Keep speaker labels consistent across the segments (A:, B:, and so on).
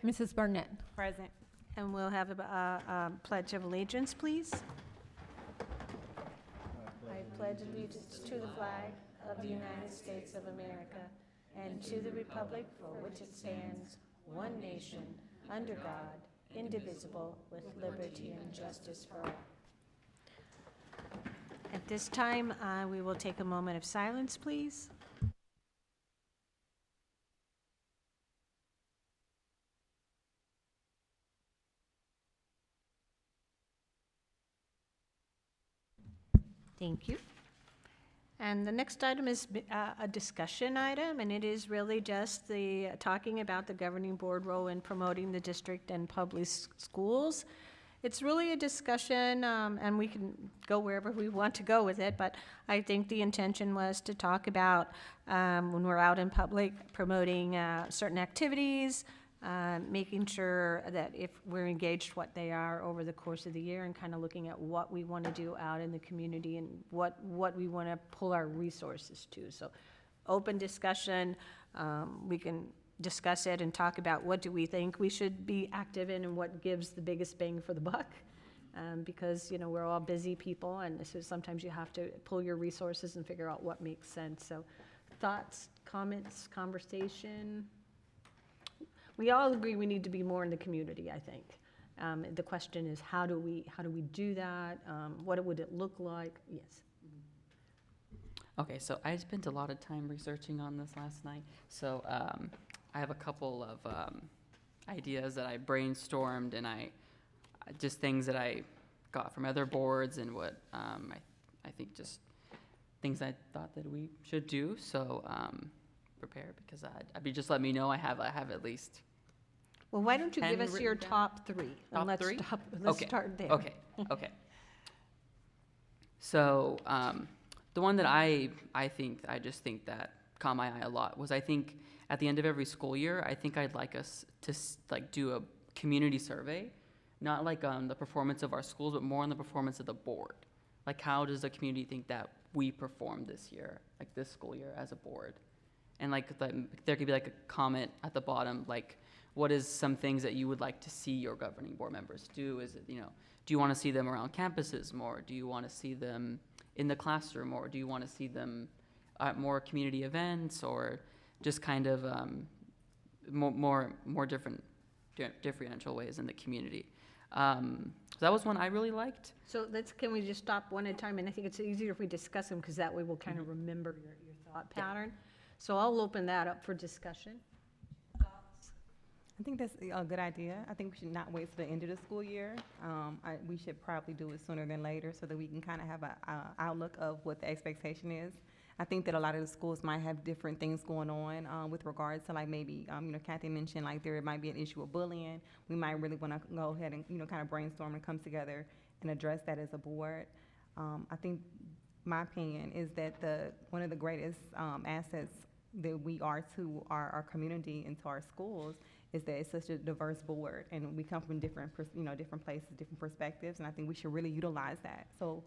A: Mrs. Burnett.
B: Present.
C: And we'll have a pledge of allegiance, please. I pledge allegiance to the flag of the United States of America and to the republic for which it stands, one nation, under God, indivisible, with liberty and justice for all. At this time, we will take a moment of silence, please. Thank you. And the next item is a discussion item, and it is really just the talking about the governing board role in promoting the district and public schools. It's really a discussion, and we can go wherever we want to go with it, but I think the intention was to talk about when we're out in public promoting certain activities, making sure that if we're engaged, what they are over the course of the year, and kind of looking at what we want to do out in the community and what we want to pull our resources to. So open discussion, we can discuss it and talk about what do we think we should be active in and what gives the biggest bang for the buck. Because, you know, we're all busy people, and so sometimes you have to pull your resources and figure out what makes sense. So thoughts, comments, conversation. We all agree we need to be more in the community, I think. The question is, how do we do that? What would it look like? Yes.
D: Okay, so I spent a lot of time researching on this last night. So I have a couple of ideas that I brainstormed, and I just things that I got from other boards, and what I think just things I thought that we should do. So prepare, because I mean, just let me know. I have at least.
C: Well, why don't you give
D: 10
C: us your
D: written down?
C: top three?
D: Top
C: Let's
D: three?
C: Let's start there.
D: Okay. So the one that I just think that caught my eye a lot was, I think at the end of every school year, I think I'd like us to like do a community survey, not like on the performance of our schools, but more on the performance of the board. Like, how does the community think that we performed this year, like this school year as a board? And like there could be like a comment at the bottom, like, what is some things that you would like to see your governing board members do? Is it, you know, do you want to see them around campuses more? Do you want to see them in the classroom, or do you want to see them at more community events, or just kind of more differential ways in the community? So that was one I really liked.
C: So can we just stop one at a time? And I think it's easier if we discuss them, because that way we'll kind of remember your thought pattern. So I'll open that up for discussion.
B: I think that's a good idea. I think we should not wait till the end of the school year. We should probably do it sooner than later, so that we can kind of have an outlook of what the expectation is. I think that a lot of the schools might have different things going on with regards to, like, maybe, you know, Kathy mentioned, like, there might be an issue of bullying. We might really want to go ahead and, you know, kind of brainstorm and come together and address that as a board. I think my opinion is that one of the greatest assets that we are to our community and to our schools is that it's such a diverse board, and we come from different different places, different perspectives, and I think we should really utilize that. So,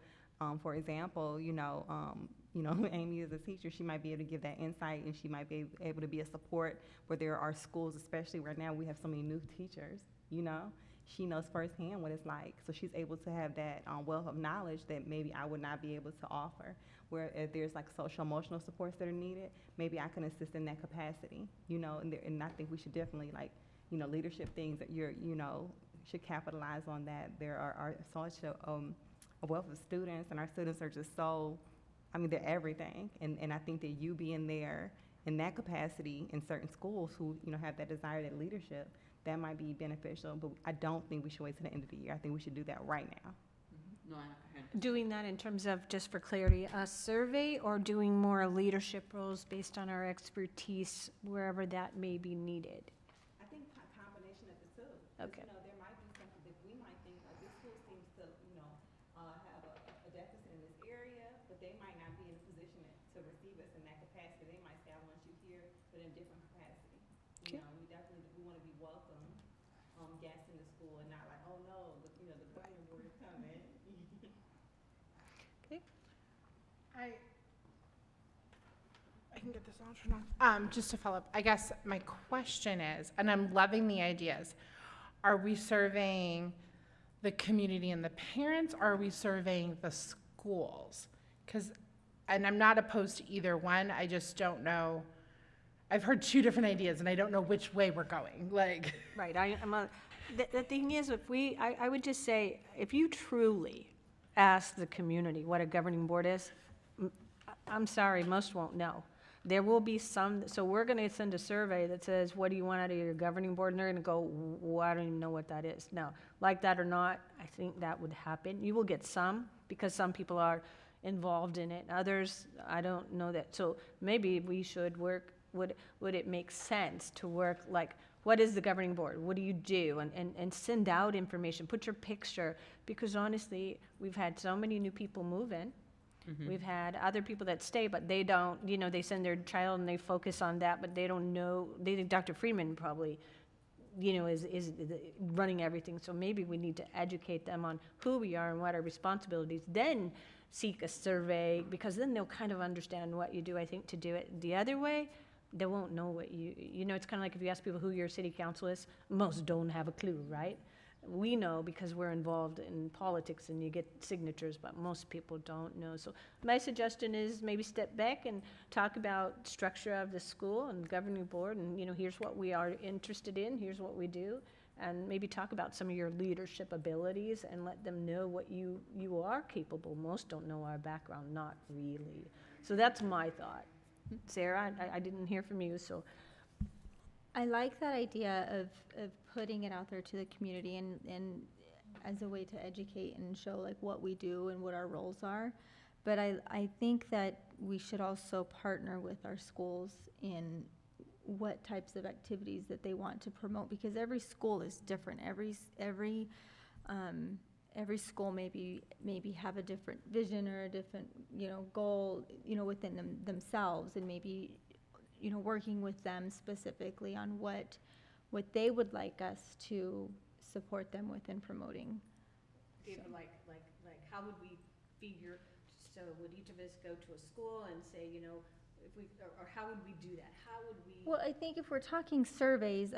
B: for example, Amy is a teacher. She might be able to give that insight, and she might be able to be a support where there are schools, especially right now we have so many new teachers. You know, she knows firsthand what it's like, so she's able to have that wealth of knowledge that maybe I would not be able to offer. Where if there's like social emotional supports that are needed, maybe I can assist in that capacity. You know, and I think we should definitely, like, you know, leadership things that should capitalize on that. There are such a wealth of students, and our students are just so, I mean, they're everything. And I think that you being there in that capacity in certain schools who, you know, have that desire, that leadership, that might be beneficial. But I don't think we should wait till the end of the year. I think we should do that right now.
D: No,
C: Doing that in terms of, just for clarity, a survey, or doing more leadership roles based on our expertise wherever that may be needed?
B: I think a combination of the two.
C: Okay.
B: You know, there might be something that we might think, like, this school seems to, have a deficit in this area, but they might not be in a position to receive us in that capacity. They might say, I want you here, but in a different capacity.
C: Okay.
B: You know, we want to be welcome guests in the school, and not like, oh no, the governing board is coming.
C: Okay.
A: I can get this Just to follow up, I guess my question is, and I'm loving the ideas, are we surveying the community and the parents, or are we surveying the schools? And I'm not opposed to either one, I just don't know. I've heard two different ideas, and I don't know which way we're going, like.
C: Right, the thing is, I would just say, if you truly ask the community what a governing board is, I'm sorry, most won't know. There will be some, so we're gonna send a survey that says, what do you want out of your governing board? And they're gonna go, well, I don't even know what that is. Now, like that or not, I think that would happen. You will get some, because some people are involved in it. Others, I don't know that. So maybe we should work, would it make sense to work, like, what is the governing board? What do you do? And send out information, put your picture, because honestly, we've had so many new people move in. We've had other people that stay, but they don't, they send their child and they focus on that, but they don't know, they think Dr. Freeman probably, is running everything. So maybe we need to educate them on who we are and what our responsibilities, then seek a survey, because then they'll kind of understand what you do. I think to do it the other way, they won't know what it's kind of like if you ask people who your city council is, most don't have a clue, right? We know because we're involved in politics and you get signatures, but most people don't know. So my suggestion is maybe step back and talk about structure of the school and governing board, and here's what we are interested in, here's what we do, and maybe talk about some of your leadership abilities and let them know what you are capable. Most don't know our background, not really. So that's my thought. Sarah, I didn't hear from you, so.
E: I like that idea of putting it out there to the community and as a way to educate and show like what we do and what our roles are. But I think that we should also partner with our schools in what types of activities that they want to promote, because every school is different. Every school maybe have a different vision or a different, goal, within themselves, and maybe working with them specifically on what they would like us to support them with in promoting.
C: Like, how would we figure, so would each of us go to a school and say, if we, or how would we do that? How would we?
E: Well, I think if we're talking surveys,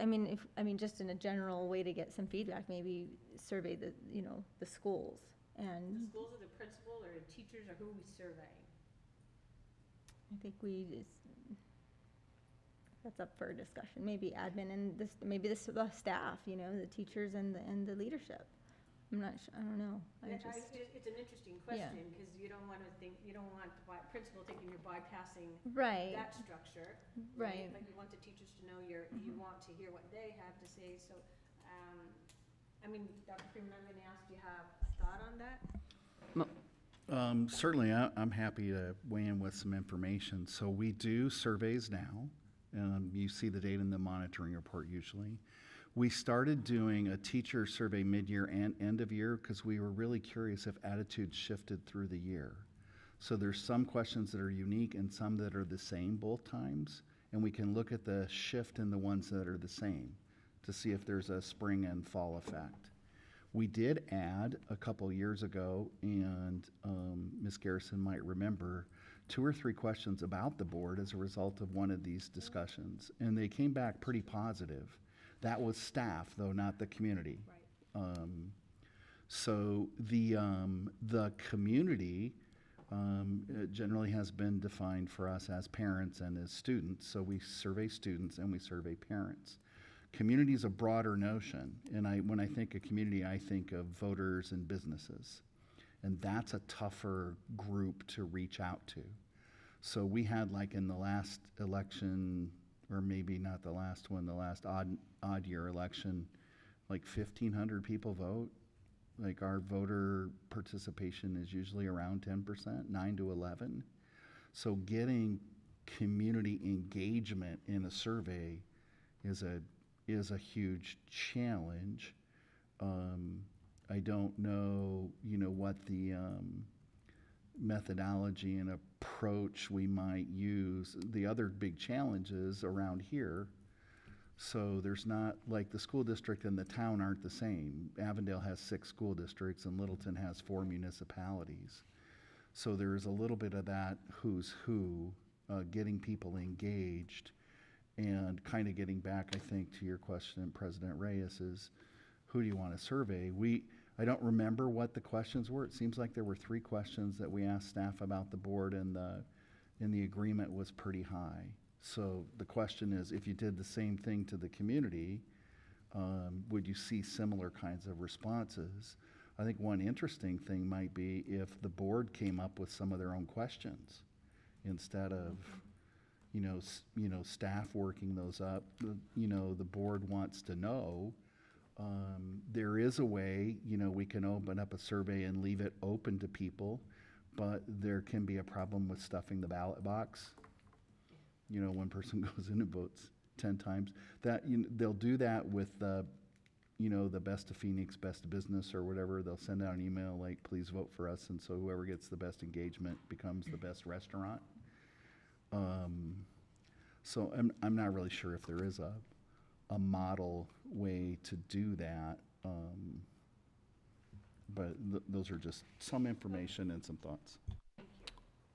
E: just in a general way to get some feedback, maybe survey the schools and.
C: The schools, or the principal, or the teachers, or who are we surveying?
E: I think that's up for discussion. Maybe admin and the staff, the teachers and the leadership. I'm not sure, I don't know.
C: It's an interesting question, because you don't want the principal thinking you're bypassing
E: right.
C: that structure.
E: Right.
C: Like you want the teachers to know you want to hear what they have to say. So, Dr. Freeman, I'm going to ask, do you have a thought on that?
F: Certainly, I'm happy to weigh in with some information. So we do surveys now. You see the data in the monitoring report usually. We started doing a teacher survey mid-year and end of year because we were really curious if attitudes shifted through the year. So there's some questions that are unique and some that are the same both times, and we can look at the shift in the ones that are the same to see if there's a spring and fall effect. We did add a couple years ago, and Ms. Garrison might remember, 2 or 3 questions about the board as a result of one of these discussions, and they came back pretty positive. That was staff, though, not the community.
C: Right.
F: So the community generally has been defined for us as parents and as students, so we survey students and we survey parents. Community is a broader notion, and when I think of community, I think of voters and businesses. And that's a tougher group to reach out to. So we had, like in the last election, or maybe not the last one, the last odd year election, like 1,500 people vote. Like our voter participation is usually around 10%, 9 to 11. So getting community engagement in a survey is a huge challenge. I don't know, what the methodology and approach we might use. The other big challenges around here, so there's not, like the school district and the town aren't the same. Avondale has 6 school districts and Littleton has 4 municipalities. So there's a little bit of that who's who getting people engaged, and kind of getting back, I think, to your question, President Reyes, is who do you want to survey? I don't remember what the questions were. It seems like there were 3 questions that we asked staff about the board, and the agreement was pretty high. So the question is, if you did the same thing to the community, would you see similar kinds of responses? I think one interesting thing might be if the board came up with some of their own questions instead of, staff working those up. The board wants to know. There is a way, we can open up a survey and leave it open to people, but there can be a problem with stuffing the ballot box. One person goes in and votes 10 times. They'll do that with the best of Phoenix, best of business or whatever. They'll send out an email like, please vote for us. And so whoever gets the best engagement becomes the best restaurant. So I'm not really sure if there is a model way to do that. But those are just some information and some thoughts.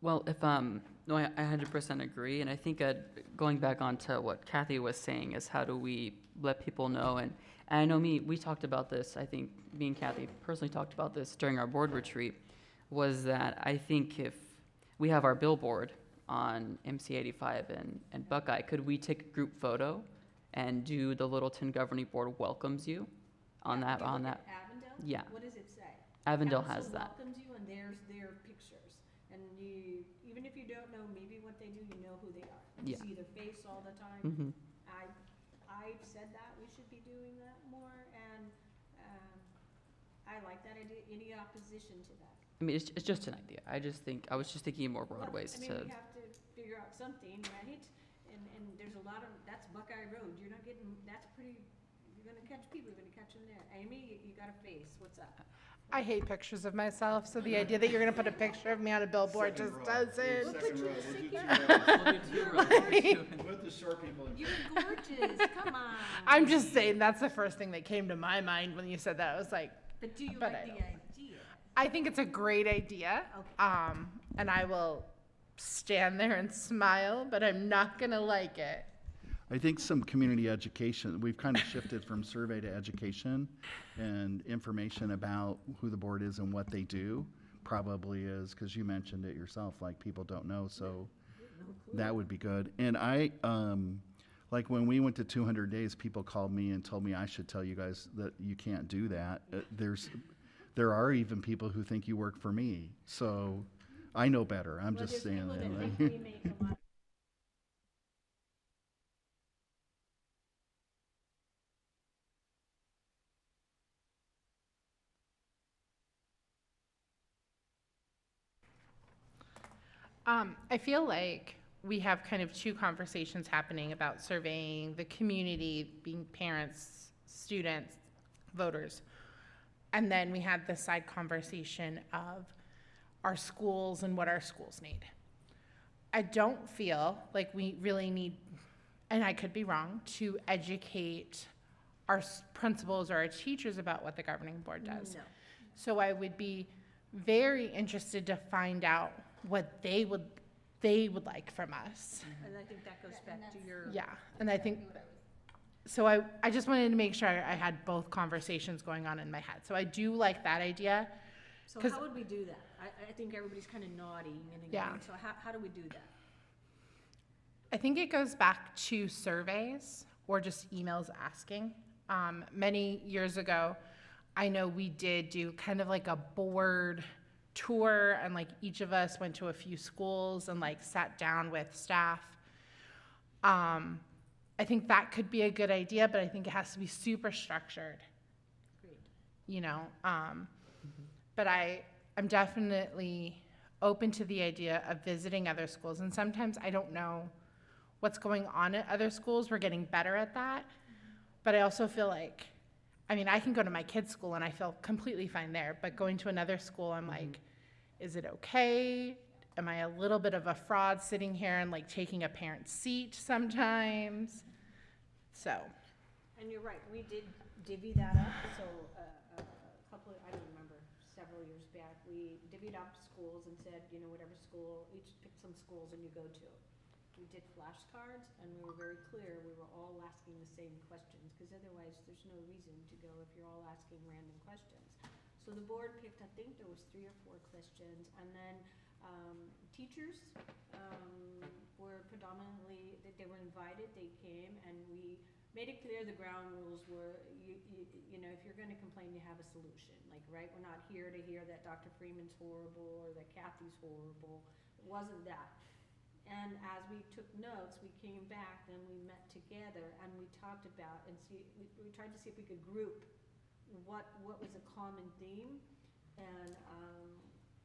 D: Well, no, I 100% agree, and I think going back onto what Kathy was saying is how do we let people know, and I know we talked about this, I think me and Kathy personally talked about this during our board retreat, was that I think if we have our billboard on MC 85 and Buckeye, could we take a group photo and do the Littleton Governing Board welcomes you on that?
C: Avondale?
D: Yeah.
C: What does it say?
D: Avondale has that.
C: Welcomes you, and there's their pictures. And you, even if you don't know maybe what they do, you know who they are. You
D: Yeah.
C: see their face all the time.
D: Mm-hmm.
C: I've said that we should be doing that more, and I like that idea. Any opposition to that?
D: I mean, it's just an idea. I was just thinking more broad ways
C: I mean,
D: to.
C: we have to figure out something, right? And there's a lot of, that's Buckeye Road. You're not getting, that's pretty, you're gonna catch people, you're gonna catch them there. Amy, you got a face. What's up?
A: I hate pictures of myself, so the idea that you're gonna put a picture of me on a billboard just doesn't.
F: With the short people.
C: You're gorgeous. Come on.
A: I'm just saying, that's the first thing that came to my mind when you said that. I was like,
C: But do you
A: But
C: like
A: I
C: the
A: don't.
C: idea?
A: I think it's a great idea.
C: Okay.
A: And I will stand there and smile, but I'm not gonna like it.
F: I think some community education, we've kind of shifted from survey to education, and information about who the board is and what they do probably is, because you mentioned it yourself, like people don't know, so that would be good. And like when we went to 200 days, people called me and told me I should tell you guys that you can't do that. There are even people who think you work for me, so I know better. I'm just saying that.
C: We make a lot.
A: I feel like we have kind of 2 conversations happening about surveying the community, being parents, students, voters. And then we had the side conversation of our schools and what our schools need. I don't feel like we really need, and I could be wrong, to educate our principals or our teachers about what the governing board does.
C: No.
A: So I would be very interested to find out what they would like from us.
C: And I think that goes back to your.
A: Yeah, and I think, so I just wanted to make sure I had both conversations going on in my head. So I do like that idea.
C: So
A: 'Cause-
C: how would we do that? I think everybody's kind of nodding and agreeing.
A: Yeah.
C: So how do we do that?
A: I think it goes back to surveys or just emails asking. Many years ago, I know we did do kind of like a board tour, and like each of us went to a few schools and like sat down with staff. I think that could be a good idea, but I think it has to be super structured,
C: Agreed.
A: But I'm definitely open to the idea of visiting other schools, and sometimes I don't know what's going on at other schools. We're getting better at that, but I also feel like, I mean, I can go to my kid's school and I feel completely fine there, but going to another school, I'm like, is it okay? Am I a little bit of a fraud sitting here and like taking a parent's seat sometimes? So,
C: And you're right, we did divvy that up, so a couple, I don't remember, several years back, we divvied up schools and said, whatever school, each pick some schools and you go to. we did flashcards, and we were very clear, we were all asking the same questions, because otherwise there's no reason to go if you're all asking random questions. So the board picked, I think there was 3 or 4 questions, and then teachers were predominantly, they were invited, they came, and we made it clear the ground rules were, you know, if you're gonna complain, you have a solution. Like, right, we're not here to hear that Dr. Freeman's horrible or that Kathy's horrible. It wasn't that. And as we took notes, we came back, then we met together and we talked about and we tried to see if we could group what was a common theme. And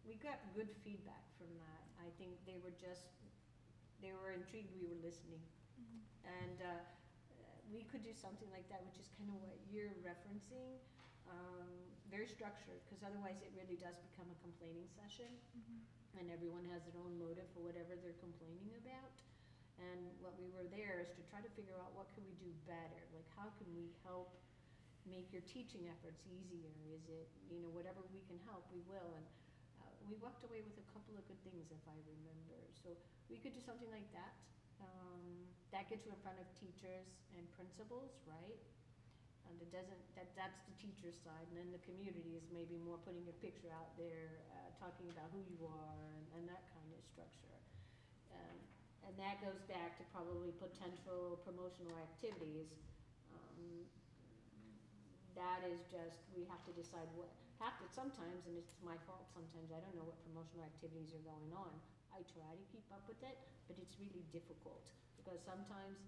C: we got good feedback from that. I think they were intrigued we were listening. And we could do something like that, which is kind of what you're referencing. Very structured, because otherwise it really does become a complaining session. And everyone has their own motive for whatever they're complaining about. And what we were there is to try to figure out what can we do better? Like, how can we help make your teaching efforts easier? Is it, you know, whatever we can help, we will. And we walked away with a couple of good things, if I remember. So we could do something like that. That gets you in front of teachers and principals, right? And it doesn't, that's the teacher's side, and then the community is maybe more putting a picture out there, talking about who you are and that kind of structure. And that goes back to probably potential promotional activities. That is just, we have to decide sometimes, and it's my fault sometimes, I don't know what promotional activities are going on. I try to keep up with it, but it's really difficult, because sometimes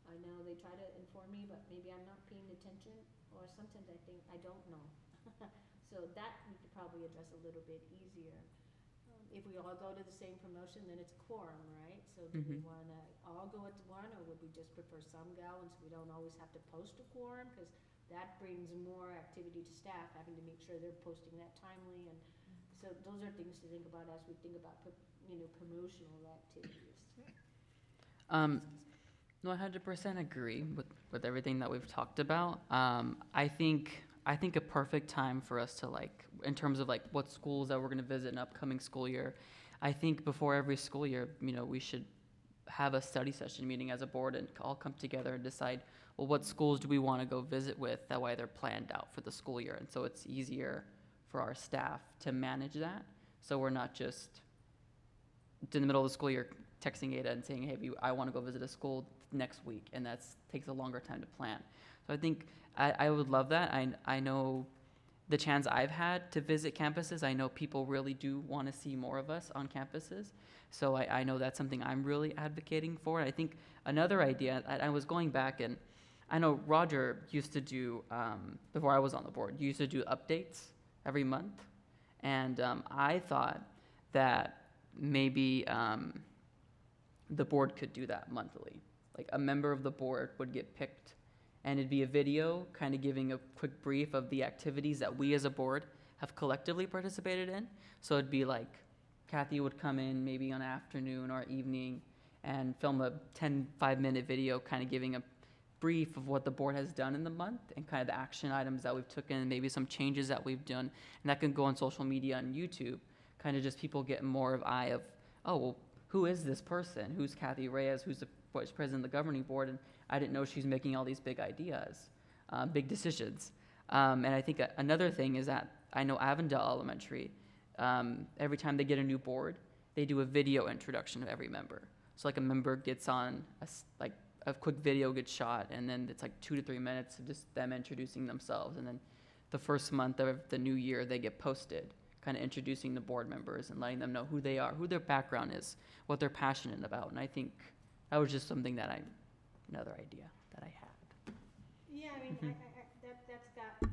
C: I know they try to inform me, but maybe I'm not paying attention, or sometimes I think I don't know. So that we could probably address a little bit easier. If we all go to the same promotion, then it's quorum, right? So do we want to all go at one, or would we just prefer some go, and so we don't always have to post a quorum? Because that brings more activity to staff, having to make sure they're posting that timely. And so those are things to think about as we think about, you know, promotional activities.
D: No, I 100% agree with everything that we've talked about. I think a perfect time for us to, like, in terms of like what schools that we're going to visit in upcoming school year, I think before every school year, you know, we should have a study session meeting as a board and all come together and decide, well, what schools do we want to go visit with? That way they're planned out for the school year, and so it's easier for our staff to manage that. So we're not just in the middle of the school year texting Ada and saying, hey, I want to go visit a school next week, and that takes a longer time to plan. So I think I would love that. I know the chance I've had to visit campuses, I know people really do want to see more of us on campuses. So I know that's something I'm really advocating for. And I think another idea, I was going back, and I know Roger used to do, before I was on the board, used to do updates every month. And I thought that maybe the board could do that monthly. Like, a member of the board would get picked, and it'd be a video kind of giving a quick brief of the activities that we as a board have collectively participated in. So it'd be like Kathy would come in maybe on afternoon or evening and film a 5-minute video kind of giving a brief of what the board has done in the month and kind of the action items that we've taken and maybe some changes that we've done. And that can go on social media and YouTube, kind of just people get more of eye of, oh, well, who is this person? Who's Kathy Reyes? Who's the vice president of the governing board? And I didn't know she's making all these big ideas, big decisions. And I think another thing is that I know Avondale Elementary, every time they get a new board, they do a video introduction of every member. So like a member gets on, a quick video gets shot, and then it's like 2 to 3 minutes of just them introducing themselves. And then the first month of the new year, they get posted, kind of introducing the board members and letting them know who they are, who their background is, what they're passionate about. And I think that was just something that another idea that I had.
C: Yeah, I mean, that's got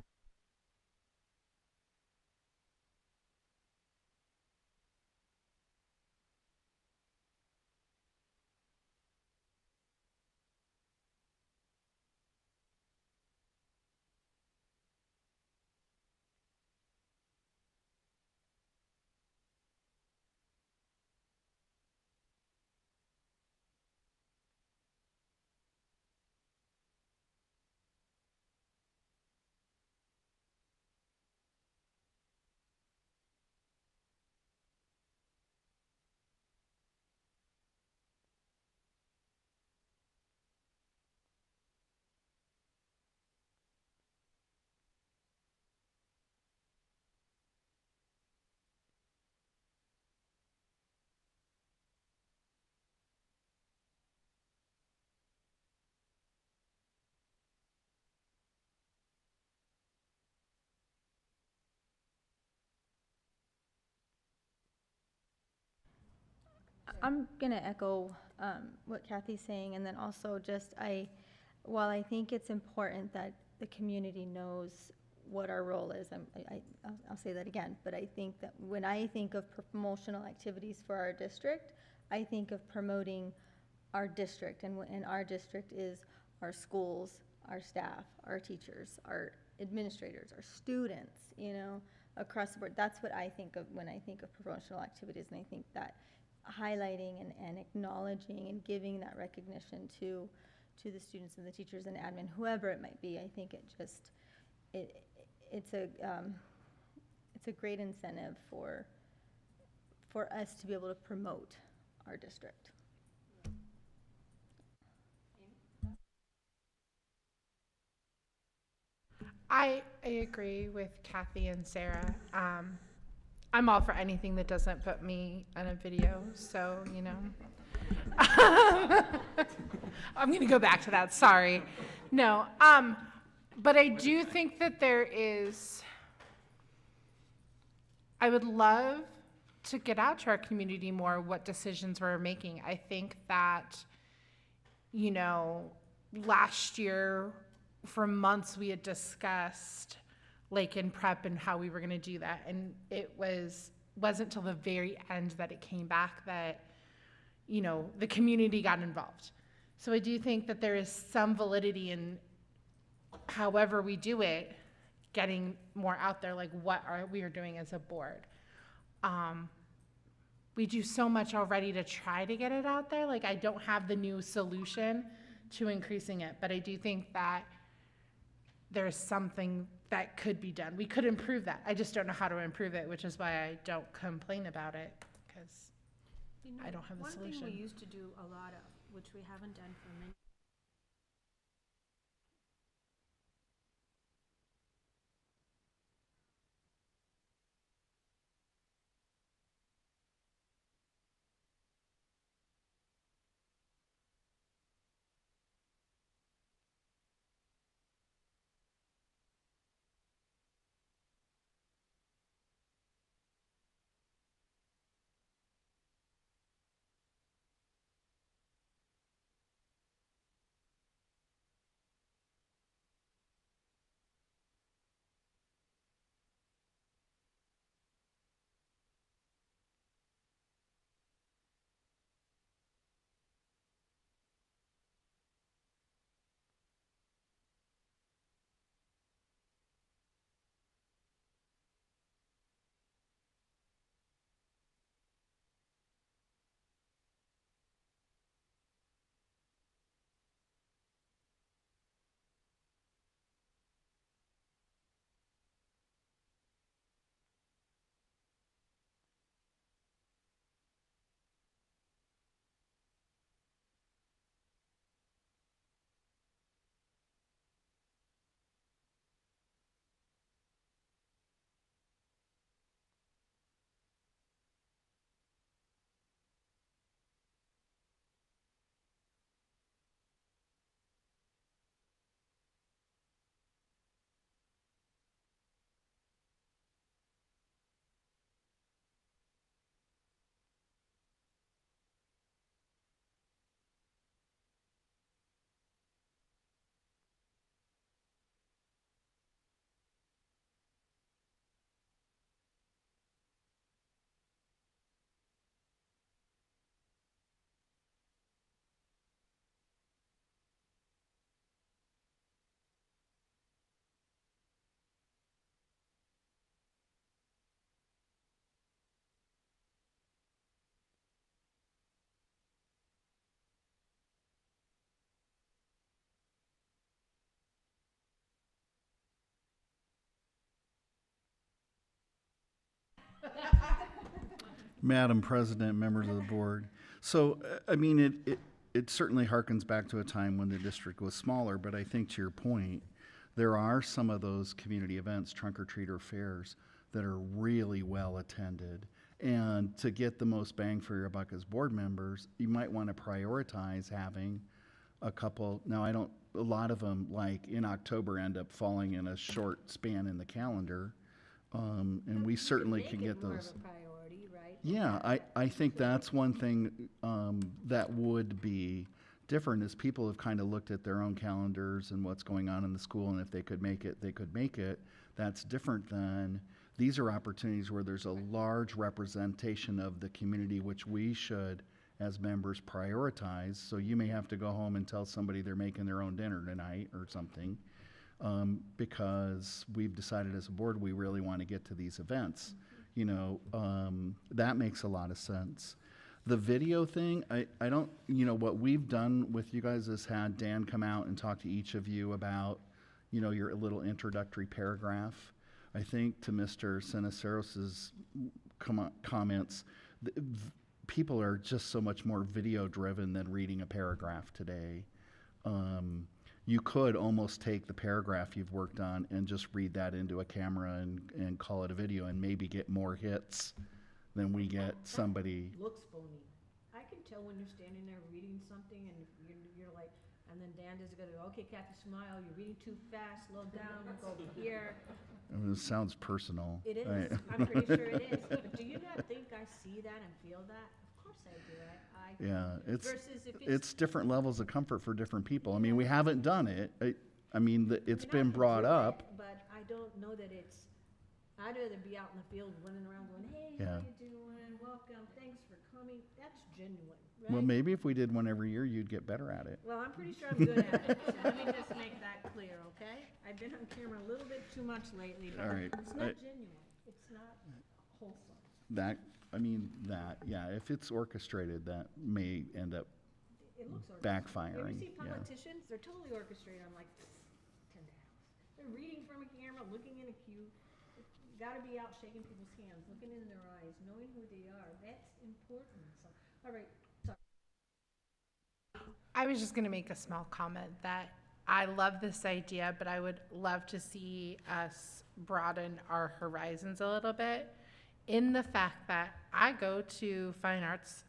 E: I'm gonna echo what Kathy's saying, and then also just while I think it's important that the community knows what our role is, I'll say that again, but I think that when I think of promotional activities for our district, I think of promoting our district, and our district is our schools, our staff, our teachers, our administrators, our students, across the board. That's what I think of when I think of promotional activities, and I think that highlighting and acknowledging and giving that recognition to the students and the teachers and admin, whoever it might be, I think it's a great incentive for us to be able to promote our district.
A: I agree with Kathy and Sarah. I'm all for anything that doesn't put me on a video, so, I'm gonna go back to that, sorry. No, but I do think that I would love to get out to our community more what decisions we're making. I think that, last year, for months, we had discussed like in prep and how we were gonna do that. And it wasn't till the very end that it came back that, the community got involved. So I do think that there is some validity in however we do it, getting more out there, like what we are doing as a board. We do so much already to try to get it out there. Like I don't have the new solution to increasing it, but I do think that there's something that could be done. We could improve that. I just don't know how to improve it, which is why I don't complain about it, because I don't have the solution.
C: One thing we used to do a lot of, which we haven't done for many.
F: Madam President, members of the board. So, it certainly harkens back to a time when the district was smaller, but I think to your point, there are some of those community events, trunk or treat or fairs, that are really well attended. And to get the most bang for your buck as board members, you might want to prioritize having a couple. Now, a lot of them, like in October, end up falling in a short span in the calendar. And we certainly can get those.
C: More of a priority, right?
F: Yeah, I think that's one thing that would be different is people have kind of looked at their own calendars and what's going on in the school, and if they could make it, they could make it. That's different than, these are opportunities where there's a large representation of the community, which we should, as members, prioritize. So you may have to go home and tell somebody they're making their own dinner tonight or something, because we've decided as a board we really want to get to these events. You know, that makes a lot of sense. The video thing, I don't, you know, what we've done with you guys is had Dan come out and talk to each of you about, you know, your little introductory paragraph. I think to Mr. Sinaceros's comments, people are just so much more video driven than reading a paragraph today. You could almost take the paragraph you've worked on and just read that into a camera and call it a video and maybe get more hits than we get somebody.
C: Looks phony. I can tell when you're standing there reading something and you're like, and then Dan is gonna go, okay, Kathy, smile, you're reading too fast, slow down, go here.
F: It sounds personal.
C: It is, I'm pretty sure it is, but do you not think I see that and feel that? Of course I do,
F: Yeah,
C: versus if
F: it's different levels of comfort for different people. I mean, we haven't done it. I mean, it's
C: I
F: been
C: can
F: brought
C: do
F: up.
C: it, but I don't know that it's, I'd rather be out in the field running around going, hey,
F: Yeah.
C: how you doing, welcome, thanks for coming, that's genuine, right?
F: Well, maybe if we did one every year, you'd get better at it.
C: Well, I'm pretty sure I'm good at it, so let me just make that clear, okay? I've been on camera a little bit too much lately, but
F: All right.
C: it's not genuine, it's not wholesome.
F: Yeah, if it's orchestrated, that may end up
C: It looks orchestrated.
F: backfiring.
C: You ever see
F: Yeah.
C: politicians? They're totally orchestrated. I'm like, 10 to house. They're reading from a camera, looking in a queue. You gotta be out shaking people's hands, looking in their eyes, knowing who they are. That's important. So, all right. Sorry.
A: I was just gonna make a small comment that I love this idea, but I would love to see us broaden our horizons a little bit in the fact that I go to fine arts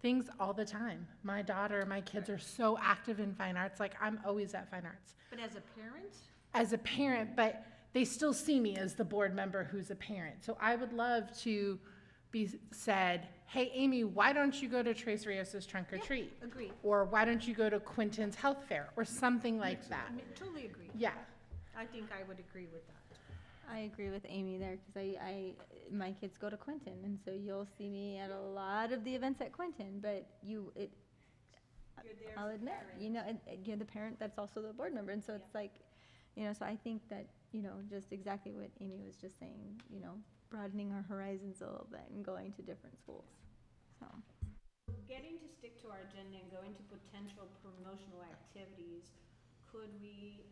A: things all the time. My daughter, my kids are so active in fine arts, like I'm always at fine arts
C: But as a parent,
A: as a parent, but they still see me as the board member who's a parent. So I would love to be said, hey, Amy, why don't you go to Trace Rios's Trunk or Treat?
C: agree.
A: Or why don't you go to Quinton's Health Fair? Or something like that.
C: Totally agree.
A: Yeah.
C: I think I would agree with that.
E: I agree with Amy there, because my kids go to Quinton, and so you'll see me at a lot of the events at Quinton, but
C: You're there
E: I'll
C: as a
E: admit,
C: parent.
E: you know, you're the parent that's also the board member, and so it's like, you know, so I think that, you know, just exactly what Amy was just saying, you know, broadening our horizons a little bit and going to different schools, so.
C: Getting to stick to our agenda and going to potential promotional activities, could we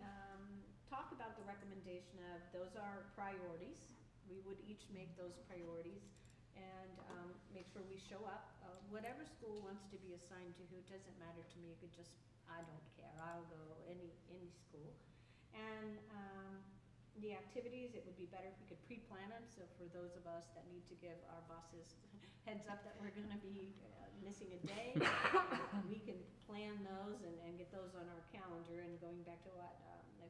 C: talk about the recommendation of, those are priorities. We would each make those priorities and make sure we show up. Whatever school wants to be assigned to who, doesn't matter to me. It could just, I don't care. I'll go any school. And the activities, it would be better if we could pre-plan them. So for those of us that need to give our bosses heads up that we're going to be missing a day, we can plan those and get those on our calendar. And going back to what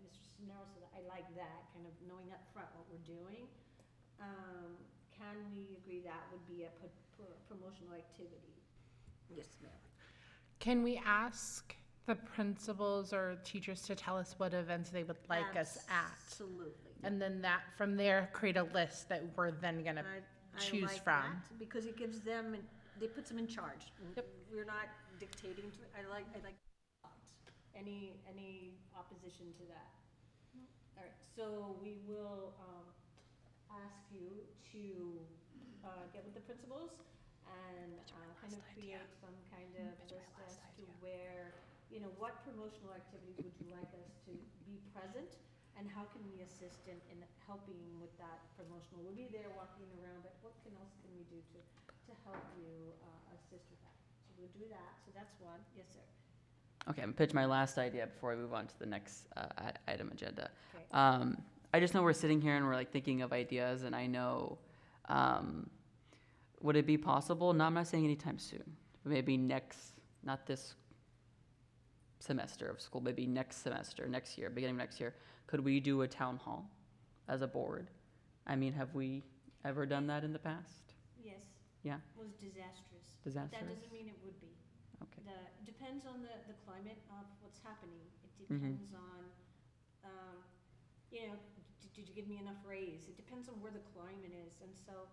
C: Mr. Cisneros said, I like that, kind of knowing up front what we're doing. Can we agree that would be a promotional activity? Yes, ma'am.
A: Can we ask the principals or teachers to tell us what events they would like us at?
C: Absolutely.
A: And then that, from there, create a list that we're then gonna choose
C: like
A: from.
C: that, because it gives them, they puts them in charge.
A: Yep.
C: We're not dictating to, I like thoughts. Any opposition to that? All right, so we will ask you to get with the principals and kind of create some kind of list as to where, you know, what promotional activities would you like us to be present, and how can we assist in helping with that promotional? We'll be there walking around, but what else can we do to help you assist with that? So we'll do that. So that's one. Yes, sir.
D: Okay, I'm gonna pitch my last idea before I move on to the next item agenda.
C: Okay.
D: I just know we're sitting here and we're like thinking of ideas, and I know, would it be possible? No, I'm not saying anytime soon, but maybe not this semester of school, maybe next semester, next year, beginning of next year, could we do a town hall as a board? I mean, have we ever done that in the past?
C: Yes.
D: Yeah,
C: was disastrous. That
D: disastrous.
C: doesn't mean it would be.
D: Okay.
C: Depends on the climate of what's happening. It
D: Mhm.
C: depends on, you know, did you give me enough raise? It depends on where the climate is, and so,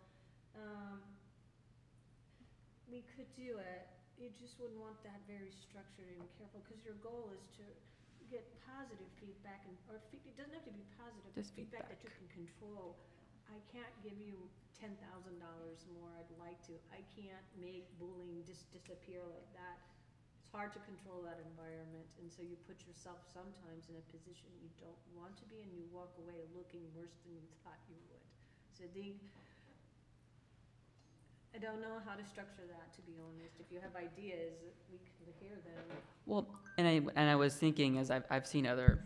C: we could do it. You just wouldn't want that very structured and careful, because your goal is to get positive feedback, it doesn't have to be positive, but
D: Just
C: feedback that you
D: feedback.
C: can control. I can't give you $10,000 more, I'd like to. I can't make bullying just disappear like that. It's hard to control that environment, and so you put yourself sometimes in a position you don't want to be, and you walk away looking worse than you thought you would. So I don't know how to structure that, to be honest. If you have ideas, we can hear them.
D: Well, and I was thinking, as I've seen other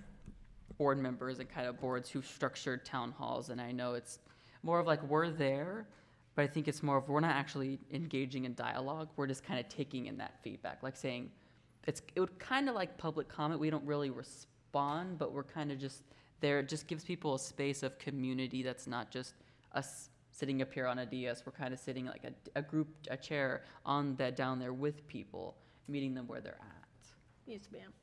D: board members and kind of boards who've structured town halls, and I know it's more of like, we're there, but I think it's more of, we're not actually engaging in dialogue, we're just kind of taking in that feedback, like saying, it would kind of like public comment, we don't really respond, but we're kind of just there. It just gives people a space of community that's not just us sitting up here on a dais, we're kind of sitting like a chair on that down there with people, meeting them where they're at.
C: Yes, ma'am.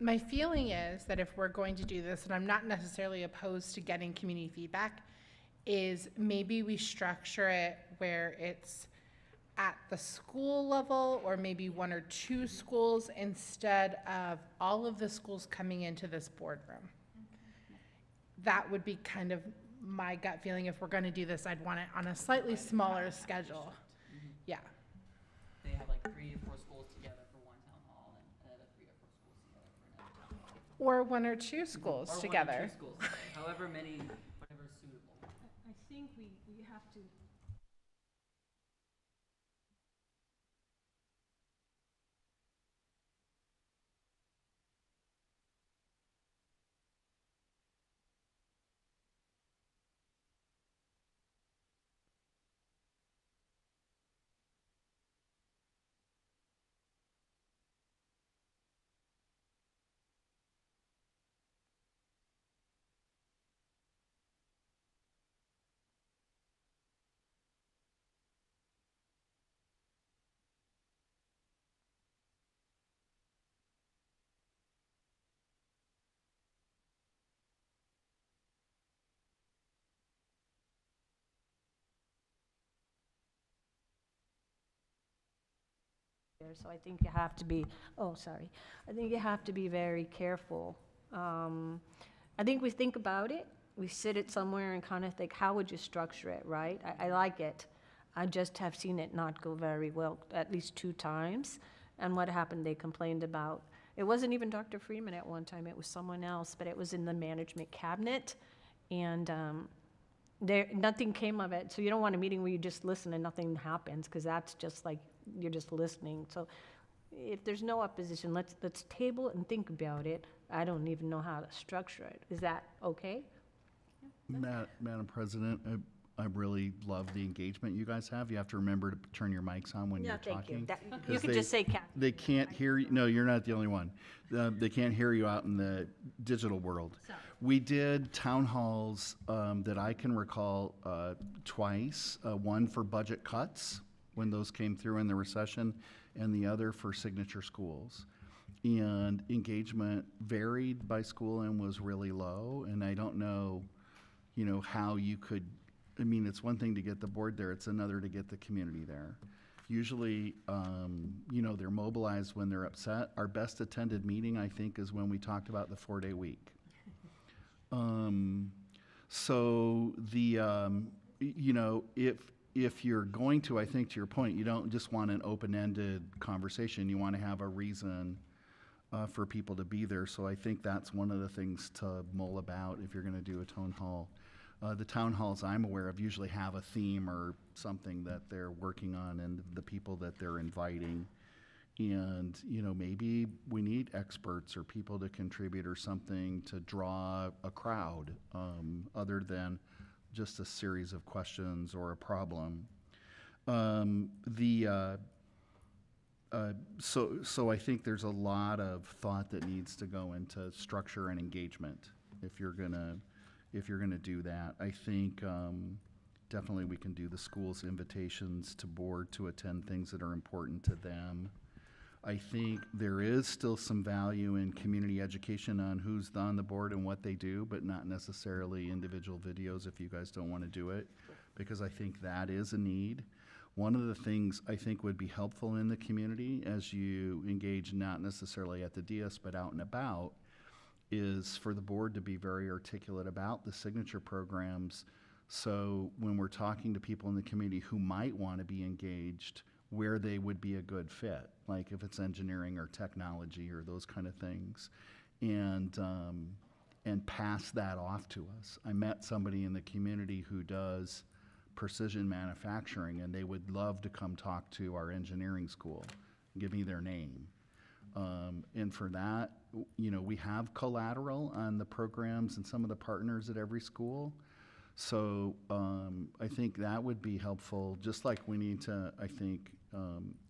A: My feeling is that if we're going to do this, and I'm not necessarily opposed to getting community feedback, is maybe we structure it where it's at the school level, or maybe one or two schools, instead of all of the schools coming into this boardroom. That would be kind of my gut feeling. If we're going to do this, I'd want it on a slightly smaller schedule. Yeah.
D: They have like 3 or 4 schools together for one town hall, and another 3 or 4 schools together for another town hall.
A: Or one or two schools
D: Or 1 or 2
A: together.
D: schools, however many, whatever is suitable.
C: I think we have to. So I think you have to be, I think you have to be very careful. I think we think about it, we sit it somewhere and kind of think, how would you structure it, right? I like it. I just have seen it not go very well, at least 2 times. And what happened, they complained about, it wasn't even Dr. Freeman at one time, it was someone else, but it was in the management cabinet. And nothing came of it. So you don't want a meeting where you just listen and nothing happens, because that's just like, you're just listening. So if there's no opposition, let's table it and think about it. I don't even know how to structure it. Is that okay?
F: Madam President, I really love the engagement you guys have. You have to remember to turn your mics on when you're talking.
C: You
F: 'cause
C: can just say Kathy.
F: They can't hear you. No, you're not the only one. They can't hear you out in the digital world.
C: Sorry.
F: We did town halls that I can recall twice. One for budget cuts, when those came through in the recession, and the other for signature schools. And engagement varied by school and was really low. And I don't know, how you could, it's one thing to get the board there, it's another to get the community there. Usually, they're mobilized when they're upset. Our best attended meeting, I think, is when we talked about the 4-day week. So if you're going to, I think to your point, you don't just want an open-ended conversation. You want to have a reason for people to be there. So I think that's one of the things to mull about if you're going to do a town hall. The town halls I'm aware of usually have a theme or something that they're working on and the people that they're inviting. And, maybe we need experts or people to contribute or something to draw a crowd other than just a series of questions or a problem. So I think there's a lot of thought that needs to go into structure and engagement if you're gonna do that. I think Definitely we can do the school's invitations to board to attend things that are important to them. I think there is still some value in community education on who's on the board and what they do, but not necessarily individual videos if you guys don't want to do it, because I think that is a need. One of the things I think would be helpful in the community as you engage, not necessarily at the DS, but out and about, is for the board to be very articulate about the signature programs. So when we're talking to people in the community who might want to be engaged, where they would be a good fit, like if it's engineering or technology or those kind of things, and pass that off to us. I met somebody in the community who does precision manufacturing, and they would love to come talk to our engineering school, give me their name. And for that, you know, we have collateral on the programs and some of the partners at every school. So I think that would be helpful, just like we need to, I think,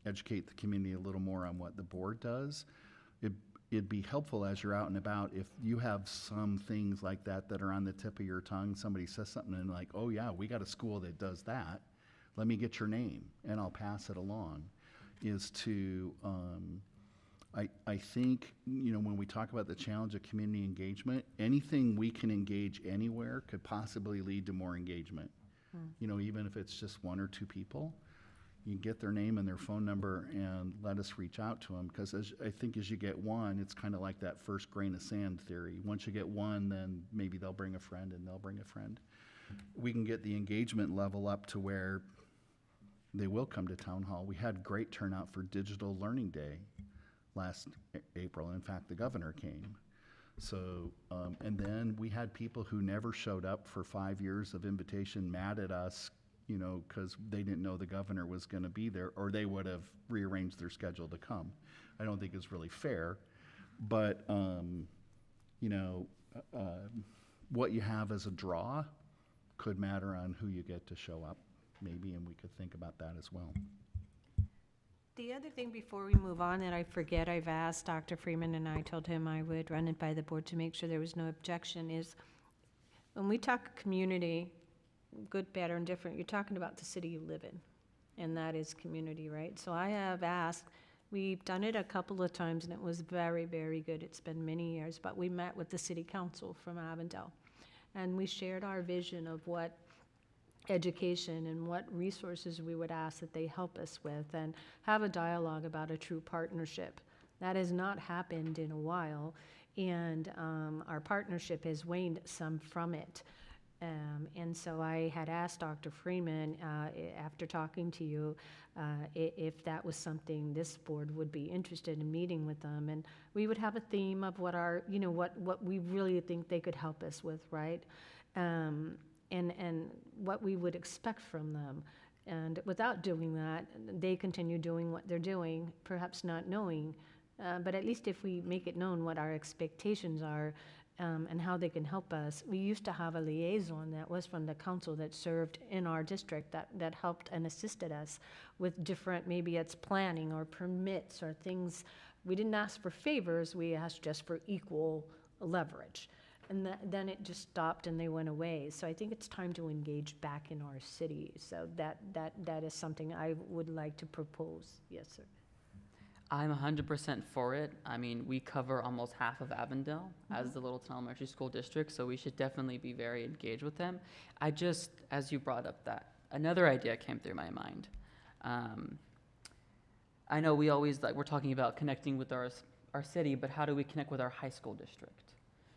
F: educate the community a little more on what the board does. It'd be helpful as you're out and about if you have some things like that that are on the tip of your tongue. Somebody says something and like, oh yeah, we got a school that does that. Let me get your name and I'll pass it along. Is to, I think, you know, when we talk about the challenge of community engagement, anything we can engage anywhere could possibly lead to more engagement. You know, even if it's just one or two people, you get their name and their phone number and let us reach out to them. Because I think as you get one, it's kind of like that first grain of sand theory. Once you get one, then maybe they'll bring a friend and they'll bring a friend. We can get the engagement level up to where they will come to town hall. We had great turnout for Digital Learning Day last April. In fact, the governor came. So, and then we had people who never showed up for 5 years of invitation mad at us, you know, because they didn't know the governor was going to be there, or they would have rearranged their schedule to come. I don't think it's really fair, but, you know, what you have as a draw could matter on who you get to show up, maybe, and we could think about that as well.
C: The other thing before we move on that I forget, I've asked Dr. Freeman and I told him I would run it by the board to make sure there was no objection, is when we talk community, good, better, and different, you're talking about the city you live in, and that is community, right? So I have asked, we've done it a couple of times and it was very, very good. It's been many years, but we met with the city council from Avondale and we shared our vision of what education and what resources we would ask that they help us with and have a dialogue about a true partnership. That has not happened in a while, and our partnership has waned some from it. And so I had asked Dr. Freeman, after talking to you, if that was something this board would be interested in meeting with them. And we would have a theme of what our, you know, what we really think they could help us with, right? And what we would expect from them. And without doing that, they continue doing what they're doing, perhaps not knowing. But at least if we make it known what our expectations are, and how they can help us. We used to have a liaison that was from the council that served in our district that helped and assisted us with different, maybe it's planning or permits or things. We didn't ask for favors, we asked just for equal leverage. And then it just stopped and they went away. So I think it's time to engage back in our city. So that is something I would like to propose. Yes, sir.
D: I'm 100% for it. I mean, we cover almost half of Avondale as the Littleton Elementary School District, so we should definitely be very engaged with them. I just, as you brought up that, another idea came through my mind. I know we always, like, we're talking about connecting with our city, but how do we connect with our high school district?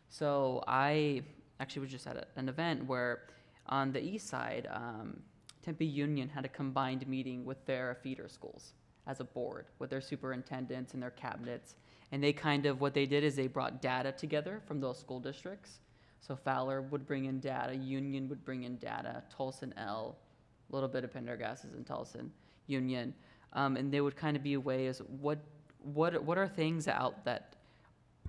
D: So I actually was just at an event where on the east side, Tempe Union had a combined meeting with their feeder schools as a board with their superintendents and their cabinets. And they kind of, what they did is they brought data together from those school districts. So Fowler would bring in data, Union would bring in data, Tolson L, a little bit of Pendergast is in Tolson, Union. And they would kind of be a way as what are things out that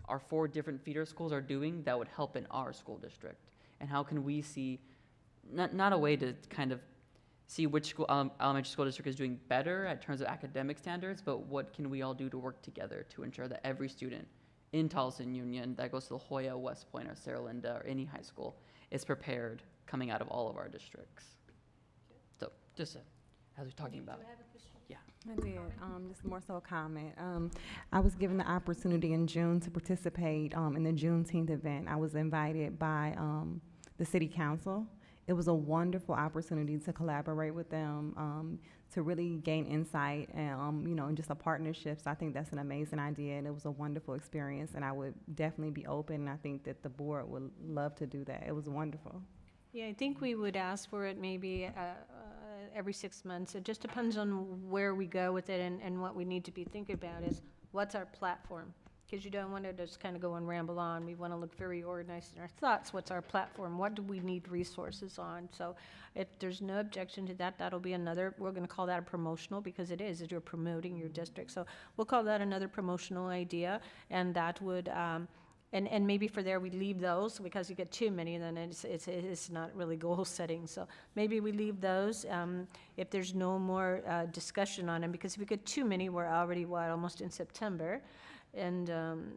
D: our 4 different feeder schools are doing that would help in our school district? And how can we see, not a way to kind of see which school, elementary school district is doing better in terms of academic standards, but what can we all do to work together to ensure that every student in Towson Union that goes to La Jolla, West Point, or Sarah Linda, or any high school is prepared coming out of all of our districts? Just as we're talking about. Yeah.
B: I did, just more so a comment. I was given the opportunity in June to participate, in the Juneteenth event. I was invited by, the city council. It was a wonderful opportunity to collaborate with them, to really gain insight and, and just a partnership. So I think that's an amazing idea, and it was a wonderful experience, and I would definitely be open, and I think that the board would love to do that. It was wonderful.
C: Yeah, I think we would ask for it maybe every 6 months. It just depends on where we go with it, and what we need to be thinking about is, what's our platform? Because you don't want to just kind of go and ramble on. We want to look very organized in our thoughts. What's our platform? What do we need resources on? So if there's no objection to that, that'll be another, we're going to call that a promotional, because it is, you're promoting your district. So we'll call that another promotional idea, and that would, and maybe for there, we leave those, because you get too many, then it's not really goal setting. So maybe we leave those if there's no more discussion on them, because if we get too many, we're already, almost in September. And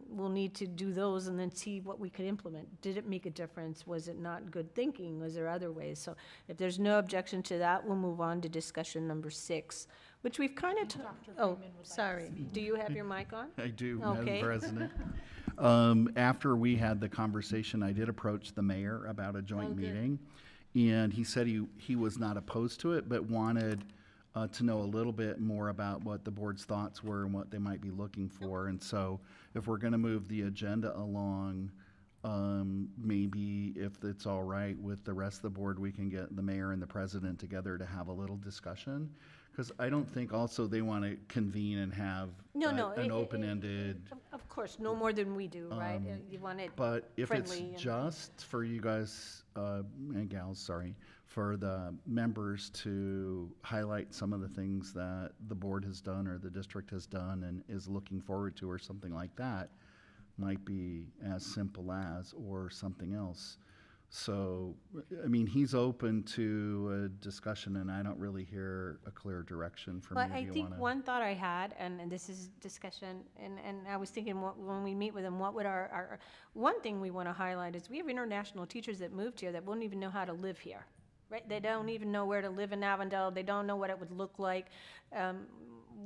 C: we'll need to do those and then see what we could implement. Did it make a difference? Was it not good thinking? Was there other ways? So if there's no objection to that, we'll move on to discussion number 6, which we've kind of, oh, sorry. Do you have your mic on?
F: I do,
C: Okay.
F: Madam President. After we had the conversation, I did approach the mayor about a joint meeting. And he said he was not opposed to it, but wanted to know a little bit more about what the board's thoughts were and what they might be looking for. And so if we're going to move the agenda along, maybe if it's all right with the rest of the board, we can get the mayor and the president together to have a little discussion. Because I don't think also they want to convene and have an open-ended.
C: Of course, no more than we do, right? You want it
F: But if it's
C: friendly and-
F: just for you guys, and gals, sorry, for the members to highlight some of the things that the board has done or the district has done and is looking forward to or something like that, might be as simple as, or something else. So, I mean, he's open to a discussion, and I don't really hear a clear direction from
C: Well,
F: you.
C: I
F: Do you
C: think
F: wanna-
C: one thought I had, and this is discussion, and I was thinking, when we meet with them, what would our one thing we want to highlight is we have international teachers that moved here that won't even know how to live here, right? They don't even know where to live in Avondale. They don't know what it would look like.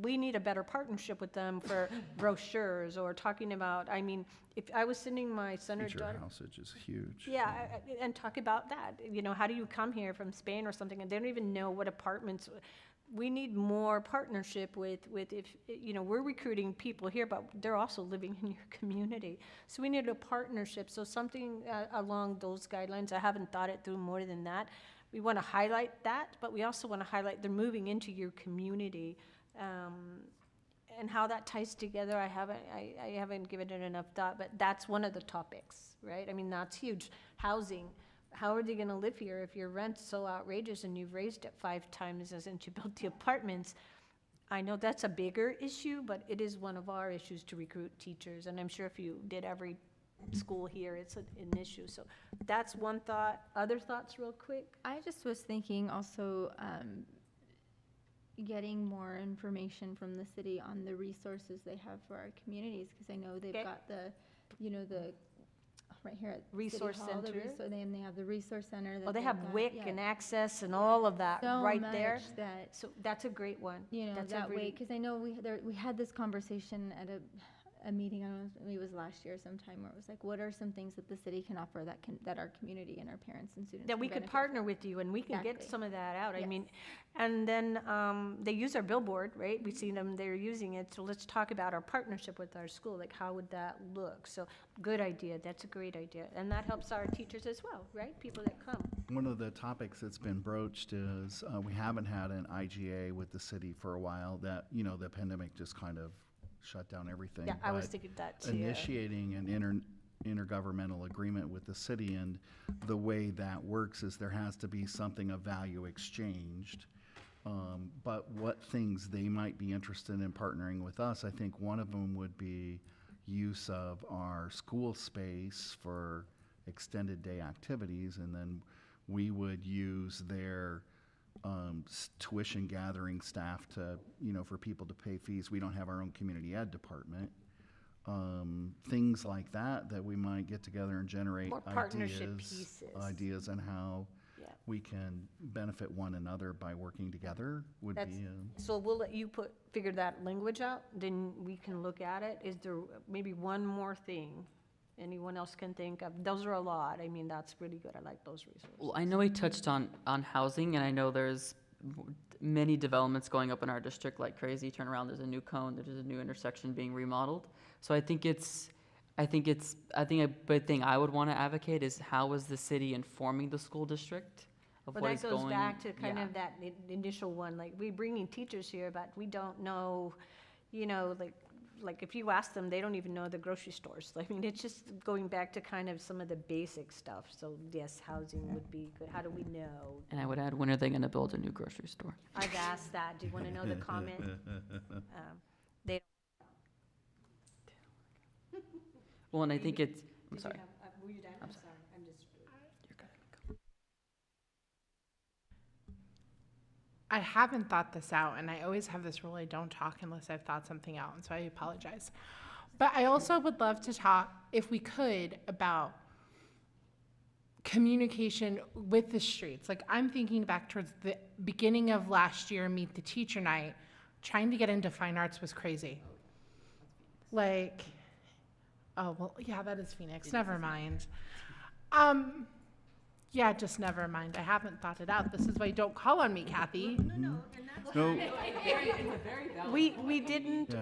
C: We need a better partnership with them for brochures or talking about, I mean, if I was sending my son or
F: Teacher
C: daughter.
F: housage is huge.
C: Yeah, and talk about that. How do you come here from Spain or something, and they don't even know what apartments. We need more partnership with if, we're recruiting people here, but they're also living in your community. So we need a partnership, so something along those guidelines. I haven't thought it through more than that. We want to highlight that, but we also want to highlight they're moving into your community. And how that ties together, I haven't given it enough thought, but that's one of the topics, right? I mean, that's huge. Housing, how are they gonna live here if your rent's so outrageous and you've raised it 5 times since you built the apartments? I know that's a bigger issue, but it is one of our issues to recruit teachers, and I'm sure if you did every school here, it's an issue. So that's one thought. Other thoughts real quick?
E: I just was thinking also, getting more information from the city on the resources they have for our communities, because I know they've
C: Okay.
E: got the right here at
C: Resource
E: City Hall,
C: center.
E: They have the resource center.
C: Oh, they
E: they've
C: have
E: got,
C: WIC
E: yeah,
C: and access and all of that
E: so
C: right there.
E: much that,
C: So that's a great one. That's a
E: that way,
C: really-
E: because I know we had this conversation at a meeting, I don't know, maybe it was last year sometime, where it was like, what are some things that the city can offer that our community and our parents and students
C: That
E: can
C: we could
E: benefit
C: partner
E: from?
C: with you, and we can get
E: Exactly.
C: some of that out. I
E: Yes.
C: mean, and then they use our billboard, right? We see them, they're using it. So let's talk about our partnership with our school. Like, how would that look? So, good idea. That's a great idea. And that helps our teachers as well, right? People that come.
F: One of the topics that's been broached is we haven't had an IGA with the city for a while. That, the pandemic just kind of shut down everything.
C: Yeah, I was
F: but
C: thinking that too.
F: initiating an intergovernmental agreement with the city, and the way that works is there has to be something of value exchanged. But what things they might be interested in partnering with us, I think one of them would be use of our school space for extended day activities, and then we would use their tuition gathering staff to, for people to pay fees. We don't have our own community ed department. Things like that we might get together and generate
C: More partnership pieces.
F: ideas on how
C: Yeah.
F: we can benefit one another by working together would
C: That's-
F: be,
C: So we'll let you figure that language out, then we can look at it. Is there maybe one more thing anyone else can think of? Those are a lot. I mean, that's really good. I like those resources.
D: Well, I know we touched on housing, and I know there's many developments going up in our district like crazy. Turn around, there's a new cone, there's a new intersection being remodeled. So I think a big thing I would want to advocate is how is the city informing the school district of
C: Well,
D: what
C: that
D: is
C: goes
D: going.
C: back to kind
D: yeah.
C: of that initial one, like, we bringing teachers here, but we don't know, you know, like if you ask them, they don't even know the grocery stores. I mean, it's just going back to kind of some of the basic stuff. So yes, housing would be good. How do we know?
D: And I would add, when are they going to build a new grocery store?
C: I've asked that. Do you want to know the comment? They.
D: Well, and I think it's, I'm sorry.
C: Were you done?
D: I'm
C: sorry. I'm just.
D: You're good.
A: I haven't thought this out, and I always have this rule, I don't talk unless I've thought something out, and so I apologize. But I also would love to talk, if we could, about communication with the streets. Like, I'm thinking back towards the beginning of last year, Meet the Teacher Night, trying to get into fine arts was crazy. Like, oh, well, yeah, that is Phoenix, never mind. Yeah, just never mind, I haven't thought it out. This is why you don't call on me, Kathy.
F: no,
C: We didn't,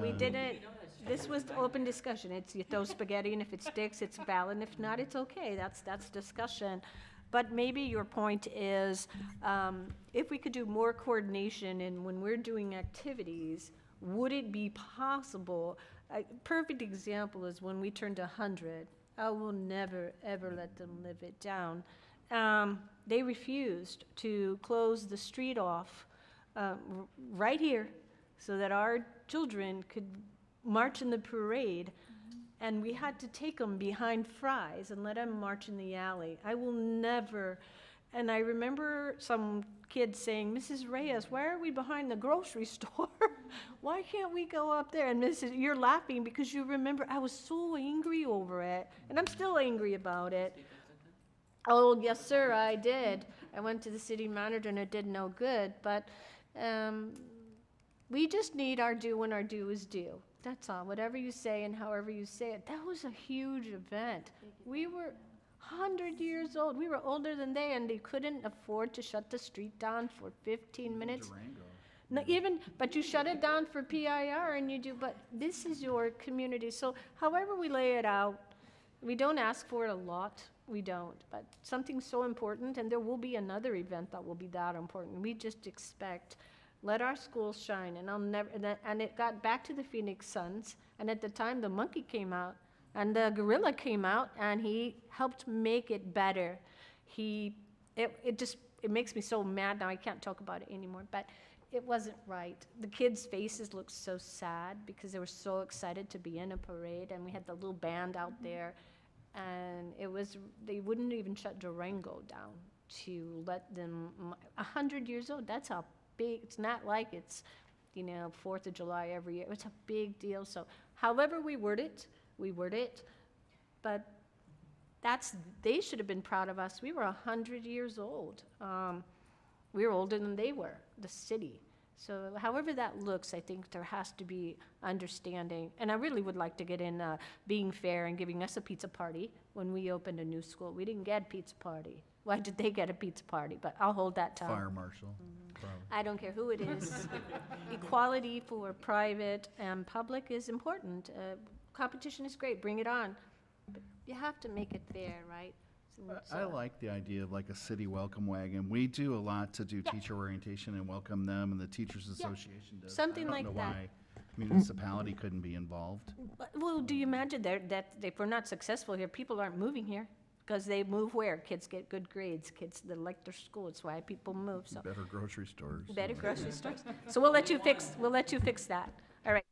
C: this was the open discussion. It's, you throw spaghetti, and if it sticks, it's valid, and if not, it's okay. That's discussion. But maybe your point is, if we could do more coordination, and when we're doing activities, would it be possible? A perfect example is when we turned 100. I will never, ever let them live it down. They refused to close the street off right here so that our children could march in the parade, and we had to take them behind Fry's and let them march in the alley. I will never, and I remember some kids saying, Mrs. Reyes, why are we behind the grocery store? Why can't we go up there? And you're laughing because you remember I was so angry over it, and I'm still angry about it. Oh, yes, sir, I did. I went to the city manager, and it did no good, but we just need our due when our due is due. That's all. Whatever you say and however you say it. That was a huge event. We were 100 years old. We were older than they, and they couldn't afford to shut the street down for 15 minutes. No, but you shut it down for PIR, and you do, but this is your community. So however we lay it out, we don't ask for it a lot. We don't, but something so important, and there will be another event that will be that important. We just expect, let our schools shine, and I'll never, and it got back to the Phoenix Suns, and at the time the monkey came out, and the gorilla came out, and he helped make it better. It makes me so mad now, I can't talk about it anymore, but it wasn't right. The kids' faces looked so sad because they were so excited to be in a parade, and we had the little band out there, and they wouldn't even shut Durango down to let them, 100 years old, that's a big, it's not like it's, 4th of July every year. It's a big deal. So however we word it, but they should have been proud of us. We were 100 years old. We were older than they were, the city. So however that looks, I think there has to be understanding. And I really would like to get in being fair and giving us a pizza party when we opened a new school. We didn't get a pizza party. Why did they get a pizza party? But I'll hold that tongue.
F: Fire marshal, probably.
C: I don't care who it is. Equality for private and public is important. Competition is great, bring it on. But you have to make it fair, right?
F: I like the idea of like a city welcome wagon. We do a lot to do teacher orientation and welcome them, and the Teachers Association does.
C: Something
F: I
C: like
F: don't know
C: that.
F: why municipality couldn't be involved.
C: Well, do you imagine that if we're not successful here, people aren't moving here? Because they move where? Kids get good grades, kids that like their school, it's why people move, so.
F: Better grocery stores.
C: Better grocery stores. So we'll let you fix that. All right.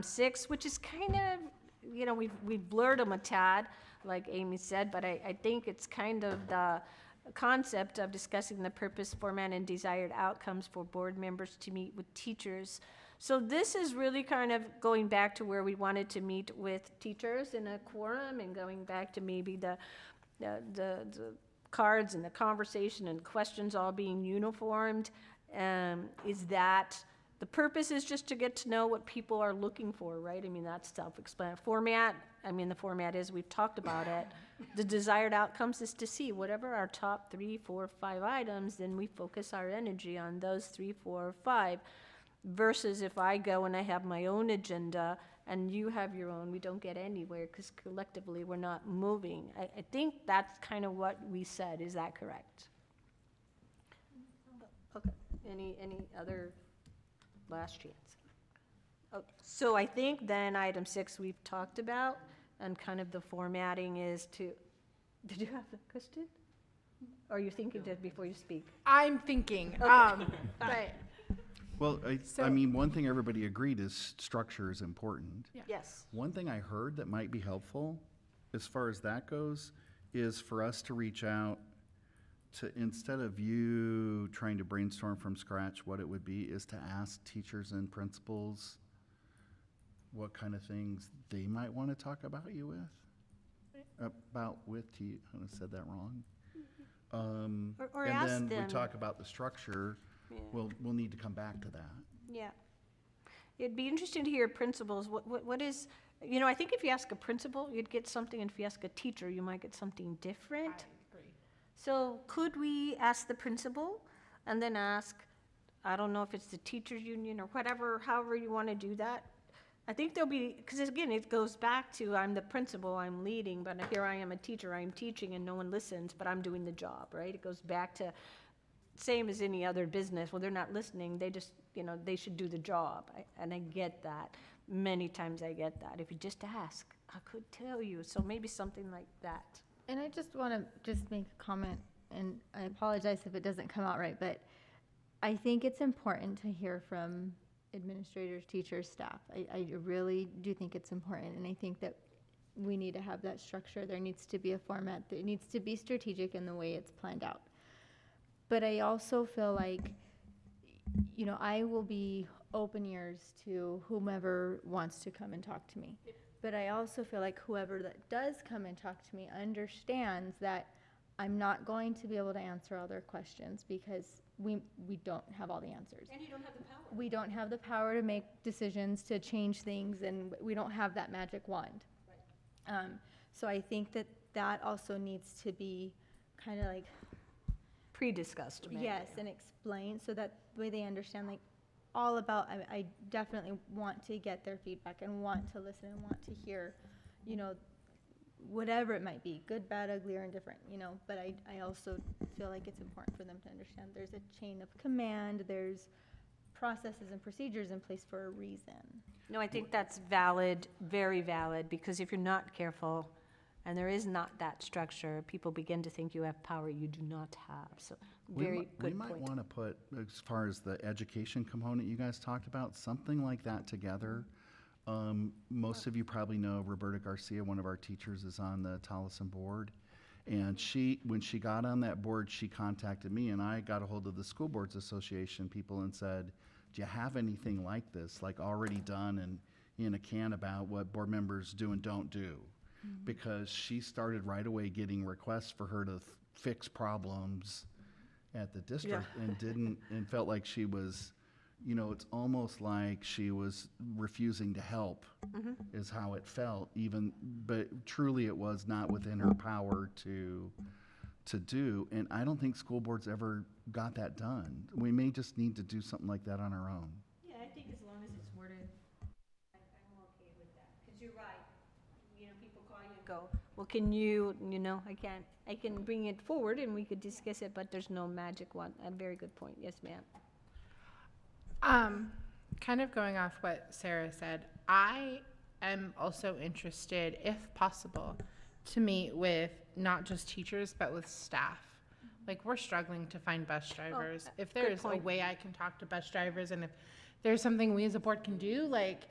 C: 6, which is kind of, we've blurred them a tad, like Amy said, but I think it's kind of the concept of discussing the purpose, format, and desired outcomes for board members to meet with teachers. So this is really kind of going back to where we wanted to meet with teachers in a quorum, and going back to maybe the cards and the conversation and questions all being uniformed, is that the purpose is just to get to know what people are looking for, right? I mean, that's self-explanatory. Format, I mean, the format is, we've talked about it. The desired outcomes is to see whatever our top 3, 4, 5 items, then we focus our energy on those 3, 4, or 5. Versus if I go and I have my own agenda and you have your own, we don't get anywhere because collectively we're not moving. I think that's kind of what we said. Is that correct? Okay. Any other last chance? Oh, so I think then item 6 we've talked about, and kind of the formatting is to, did you have a question? Or are you thinking just before you speak?
A: I'm thinking, but
F: Well, I
A: So-
F: mean, one thing everybody agreed is structure is important.
A: Yeah.
C: Yes.
F: One thing I heard that might be helpful, as far as that goes, is for us to reach out to, instead of you trying to brainstorm from scratch what it would be, is to ask teachers and principals what kind of things they might want to talk about you with. I said that wrong.
C: Or
F: And
C: ask
F: then
C: them.
F: we talk about the structure.
C: Yeah.
F: We'll need to come back to that.
C: Yeah. It'd be interesting to hear principals, what is, you know, I think if you ask a principal, you'd get something, and if you ask a teacher, you might get something different. So could we ask the principal and then ask, I don't know if it's the teachers union or whatever, however you want to do that. I think there'll be, because again, it goes back to, I'm the principal, I'm leading, but here I am a teacher, I'm teaching and no one listens, but I'm doing the job, right? It goes back to, same as any other business, well, they're not listening, they just, you know, they should do the job. And I get that. Many times I get that. If you just ask, I could tell you. So maybe something like that.
E: And I just want to just make a comment, and I apologize if it doesn't come out right, but I think it's important to hear from administrators, teachers, staff. I really do think it's important, and I think that we need to have that structure. There needs to be a format that needs to be strategic in the way it's planned out. But I also feel like, you know, I will be open ears to whomever wants to come and talk to me. But I also feel like whoever that does come and talk to me understands that I'm not going to be able to answer all their questions because we don't have all the answers.
C: And you don't have the power.
E: We don't have the power to make decisions, to change things, and we don't have that magic wand. So I think that that also needs to be kind of like,
C: Pre-discussed, maybe.
E: yes, and explained so that way they understand, like, all about, I definitely want to get their feedback and want to listen and want to hear, you know, whatever it might be, good, bad, ugly, or indifferent, you know, but I also feel like it's important for them to understand there's a chain of command, there's processes and procedures in place for a reason.
C: No, I think that's valid, very valid, because if you're not careful and there is not that structure, people begin to think you have power you do not have. So, very good
F: We might
C: point.
F: want to put, as far as the education component you guys talked about, something like that together. Most of you probably know Roberta Garcia, one of our teachers, is on the Tolleson board. And when she got on that board, she contacted me, and I got a hold of the School Boards Association people and said, do you have anything like this, like already done and in a can about what board members do and don't do? Because she started right away getting requests for her to fix problems at the district and felt like she was, you know, it's almost like she was refusing to help is how it felt, but truly it was not within her power to do. And I don't think school boards ever got that done. We may just need to do something like that on our own.
C: Yeah, I think as long as it's worded, I'm okay with that. Because you're right. You know, people call you and go, well, can you know, I can bring it forward and we could discuss it, but there's no magic one. A very good point. Yes, ma'am.
A: Kind of going off what Sarah said, I am also interested, if possible, to meet with not just teachers, but with staff. Like, we're struggling to find bus drivers. If
C: good
A: there's a
C: point.
A: way I can talk to bus drivers, and if there's something we as a board can do, like,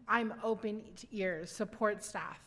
A: I'm open to ears, support staff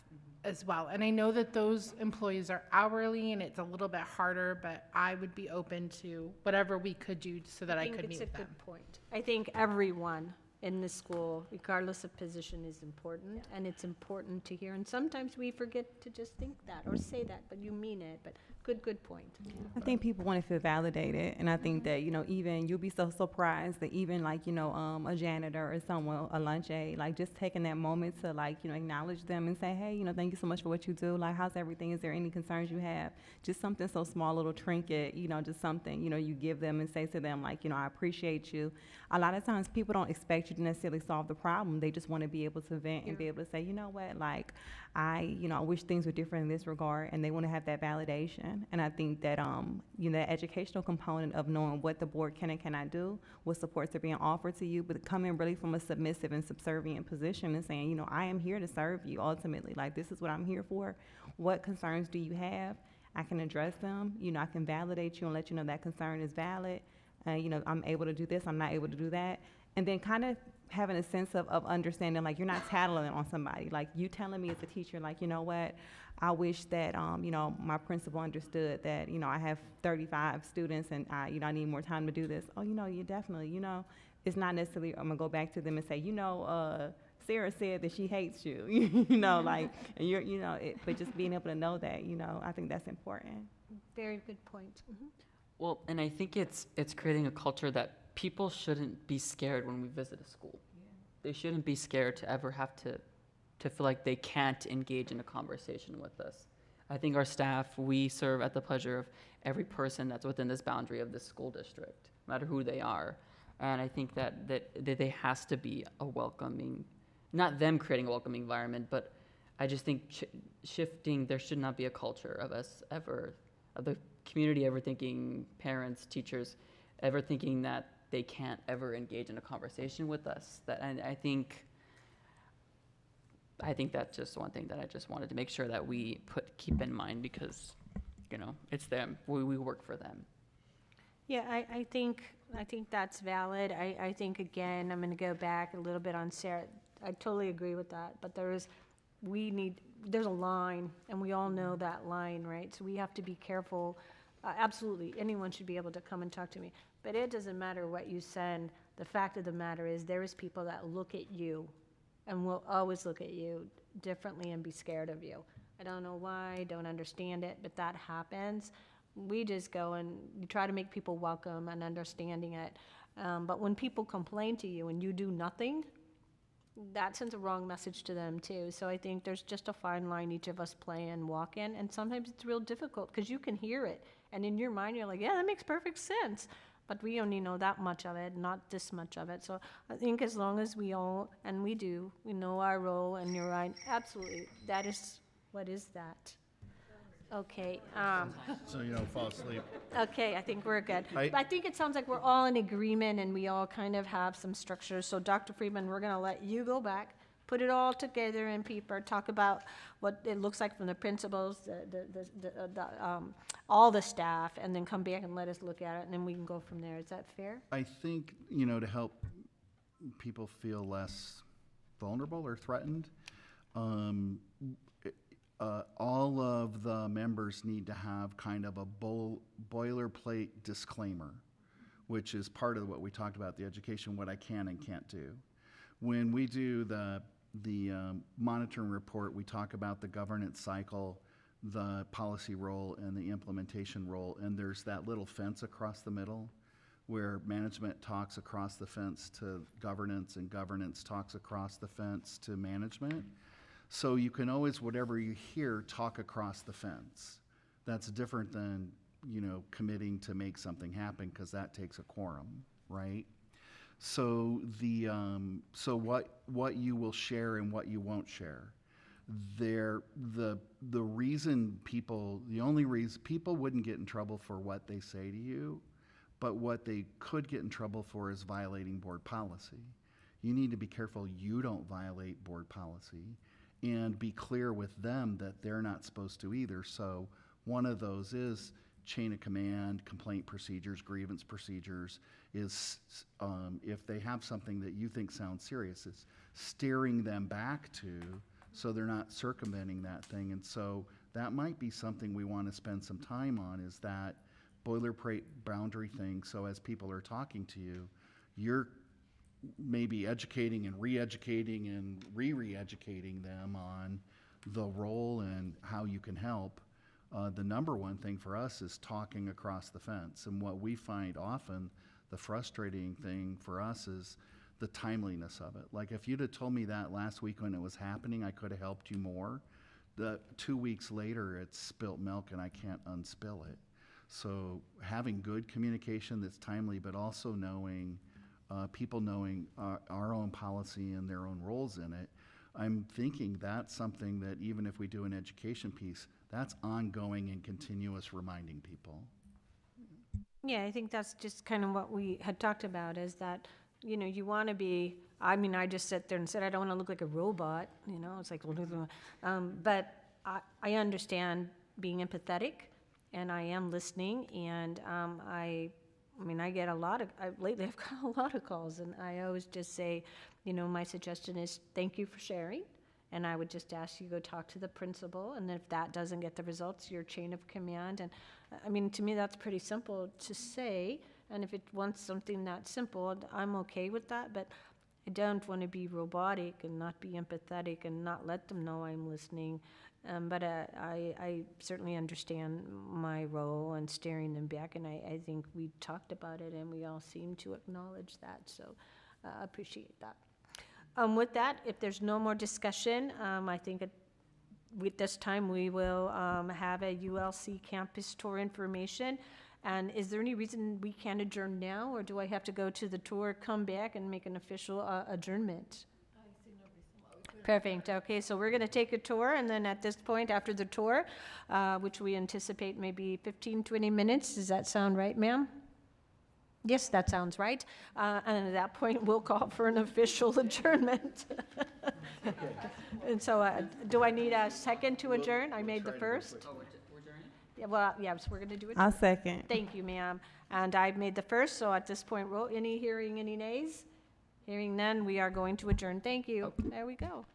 A: as well. And I know that those employees are hourly and it's a little bit harder, but I would be open to whatever we could do so that I could meet with
C: think it's a
A: them.
C: good point. I think everyone in the school, regardless of position, is important, and it's important to hear. And sometimes we forget to just think that or say that, but you mean it. But good point.
B: I think people want to feel validated, and I think that, even you'll be so surprised that even like, a janitor or someone, a lunch aide, like just taking that moment to like, acknowledge them and say, hey, thank you so much for what you do. Like, how's everything? Is there any concerns you have? Just something so small, little trinket, just something, you give them and say to them, like, I appreciate you. A lot of times people don't expect you to necessarily solve the problem. They just want to be able to vent and be able to say, you know what, like, I wish things were different in this regard, and they want to have that validation. And I think that, the educational component of knowing what the board can and cannot do, what supports are being offered to you, but coming really from a submissive and subservient position and saying, I am here to serve you ultimately. Like, this is what I'm here for. What concerns do you have? I can address them. I can validate you and let you know that concern is valid. I'm able to do this, I'm not able to do that. And then kind of having a sense of understanding, like, you're not tattling on somebody. Like, you telling me as a teacher, like, you know what, I wish that, my principal understood that, I have 35 students and I need more time to do this. Oh, you definitely, it's not necessarily, I'm gonna go back to them and say, Sarah said that she hates you, like, and you're, but just being able to know that, I think that's important.
C: Very good point.
D: Well, and I think it's creating a culture that people shouldn't be scared when we visit a school. They shouldn't be scared to ever have to feel like they can't engage in a conversation with us. I think our staff, we serve at the pleasure of every person that's within this boundary of this school district, no matter who they are. And I think that there has to be a welcoming, not them creating a welcoming environment, but I just think shifting, there should not be a culture of us ever, of the community ever thinking, parents, teachers, ever thinking that they can't ever engage in a conversation with us. And I think that's just one thing that I just wanted to make sure that we keep in mind, because, it's them. We work for them.
C: Yeah, I think that's valid. I think, again, I'm going to go back a little bit on Sarah. I totally agree with that, but there's a line, and we all know that line, right? So we have to be careful. Absolutely, anyone should be able to come and talk to me, but it doesn't matter what you send. The fact of the matter is, there is people that look at you and will always look at you differently and be scared of you. I don't know why, don't understand it, but that happens. We just go and try to make people welcome and understanding it. But when people complain to you and you do nothing, that sends a wrong message to them too. So I think there's just a fine line each of us play and walk in, and sometimes it's real difficult because you can hear it, and in your mind you're like, yeah, that makes perfect sense, but we only know that much of it, not this much of it. So I think as long as we all, and we do, we know our role, and you're right, absolutely, that is, what is that? Okay,
F: So you don't fall asleep.
C: okay, I think we're good.
F: I-
C: But I think it sounds like we're all in agreement and we all kind of have some structure. So Dr. Friedman, we're gonna let you go back, put it all together in paper, talk about what it looks like from the principals, all the staff, and then come back and let us look at it, and then we can go from there. Is that fair?
F: I think, to help people feel less vulnerable or threatened, all of the members need to have kind of a boilerplate disclaimer, which is part of what we talked about, the education, what I can and can't do. When we do the monitoring report, we talk about the governance cycle, the policy role, and the implementation role, and there's that little fence across the middle where management talks across the fence to governance, and governance talks across the fence to management. So you can always, whatever you hear, talk across the fence. That's different than, committing to make something happen, because that takes a quorum, right? So what you will share and what you won't share. The only reason people wouldn't get in trouble for what they say to you, but what they could get in trouble for is violating board policy. You need to be careful you don't violate board policy, and be clear with them that they're not supposed to either. So one of those is chain of command, complaint procedures, grievance procedures, is if they have something that you think sounds serious, is steering them back to, so they're not circumventing that thing. And so that might be something we want to spend some time on, is that boilerplate boundary thing. So as people are talking to you, you're maybe educating and re-educating and re-educating them on the role and how you can help. The number one thing for us is talking across the fence. And what we find often, the frustrating thing for us is the timeliness of it. Like if you'd have told me that last week when it was happening, I could have helped you more. The 2 weeks later, it's spilt milk and I can't unspill it. So having good communication that's timely, but also knowing, people knowing our own policy and their own roles in it, I'm thinking that's something that even if we do an education piece, that's ongoing and continuous reminding people.
C: Yeah, I think that's just kind of what we had talked about, is that, you know, you want to be, I mean, I just sat there and said, I don't want to look like a robot, you know, it's like, but I understand being empathetic, and I am listening, and I mean, I get a lot of, lately I've got a lot of calls, and I always just say, you know, my suggestion is, thank you for sharing, and I would just ask you to go talk to the principal, and if that doesn't get the results, your chain of command. And I mean, to me, that's pretty simple to say, and if it wants something that simple, I'm okay with that, but I don't want to be robotic and not be empathetic and not let them know I'm listening. But I certainly understand my role in steering them back, and I think we talked about it, and we all seem to acknowledge that, so I appreciate that. With that, if there's no more discussion, I think with this time we will have a ULC campus tour information. And is there any reason we can't adjourn now, or do I have to go to the tour, come back, and make an official adjournment? Perfect. Okay, so we're going to take a tour, and then at this point, after the tour, which we anticipate maybe 15, 20 minutes, does that sound right, ma'am? Yes, that sounds right. And at that point, we'll call for an official adjournment. And so do I need a second to adjourn? I made the first.
D: Oh, we're adjourning?
C: Yeah, well, yes, we're going to do it.
B: I'll second.
C: Thank you, ma'am. And I've made the first, so at this point, any nays? Hearing none, we are going to adjourn. Thank you. There we go.